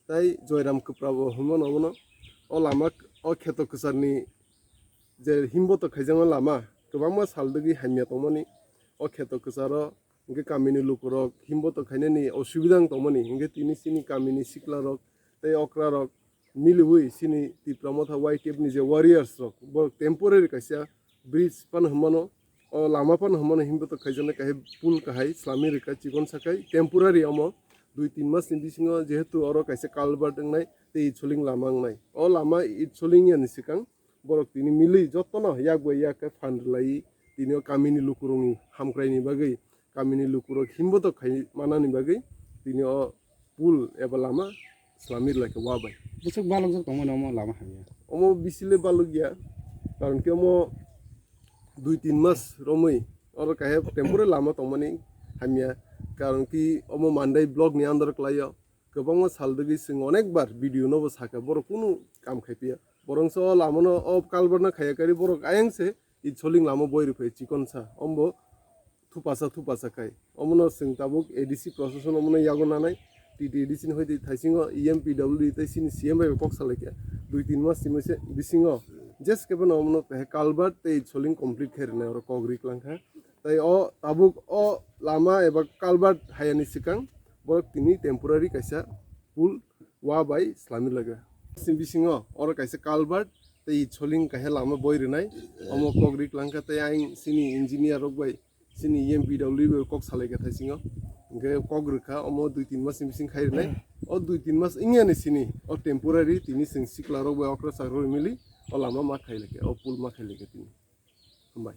তাই জয়রাম কুপ্রাবো হমন অমন ও লামা ও ক্ষেত কুসারনি যে হিমবতক খাইজামা লামা গোबां सालदगी हामिया तमनि ও ক্ষেত কুসার ইনকে কামিনি লুকুরক হিমবতক খাইনানি অসুবিধা তমনি ইনকে তিনি সিনি কামিনি সিকলারক তাই অক্রারক মিলুই সিনি টিপ্রা মথা ওয়াইটেবনি যে ওয়ারিয়ার্স রক ব টেম্পোরারি কাইসা ব্রিজ পান হমানো ও লামা পান হমানো হিমবতক খাইজানা কাহে পুল কাহাই ইসলাमी রেখা চিকন সাকাই টেম্পোরারি আমো 2-3 মাস নিবিসিङ যেহেতু অর কাইসা কালবার্ট নাই তে ইছলিং লামাং নাই ও লামা ইছলিং ইয়ানি সিকাং বরক তিনি মিলি যতন ইয়াকবো ইয়াকে ফান্ডলাই তিনি কামিনি লুকুরংনি হামক্রাইনি বাগै কামিনি লুকুরক হিমবতক খাই মানাनि बागै তিনি পুল এবা লামা ইসলাमी লাইকে ওয়াবাই বুসক বালক জক তমন অম লামা হামিয়া অম বিসিলে বালক গিয়া কারণ কি অম 2-3 মাস রমই অর কাহে টেম্পোরারি লামা তমনি হামিয়া কারণ কি অম মান্দাই ব্লগ নি আন্দার ক্লাইয়া गोबां सालदगी जों अनेकबार भिडिअ नबो साका बर कुनु काम खाइपिया बरंस लामनो अब कालबरना खायाकारि बर आयंसे इछलिं लामो बोइरि फै चिकनसा अम्बो थुपासा खाय अमनो जों ताबुक एडीसी प्रशासन अमनो यागनानाय टीटी एडीसी होइदि थाइसिङ ईएमपीडब्ल्यू तैसिनि सीएम बाय कक सालायके 2-3 मास सिमसे बिसिङ जेस केबन अमनो कालबार तै इछलिं कमप्लीट खेरनाय और कग्रि क्लांखा तै ताबुक लामा एबा कालबार हायानि सिकां बरक तिनी टेम्पोरारी काइसा पुल वा बाय इस्लामी लगा सिबिसिङ और काइसा कालबार तै इछलिं काहे लामा बोइरनाय अमो कग्रि क्लांखा तै आइं सिनि इंजिनियर रक बाय सिनि ईएमपीडब्ल्यू कक सालायके थाइसिङ गे कग्रिखा अमो 2-3 मास सिबिसिङ खाइरनाय ओ 2-3 मास इंयानि सिनि ओ टेम्पोरारी तिनी सिं सिक्ला रक बाय अक्रा सारो मिलि ओ लामा मा खाइलेके ओ पुल मा खाइलेके तिनी हमबाय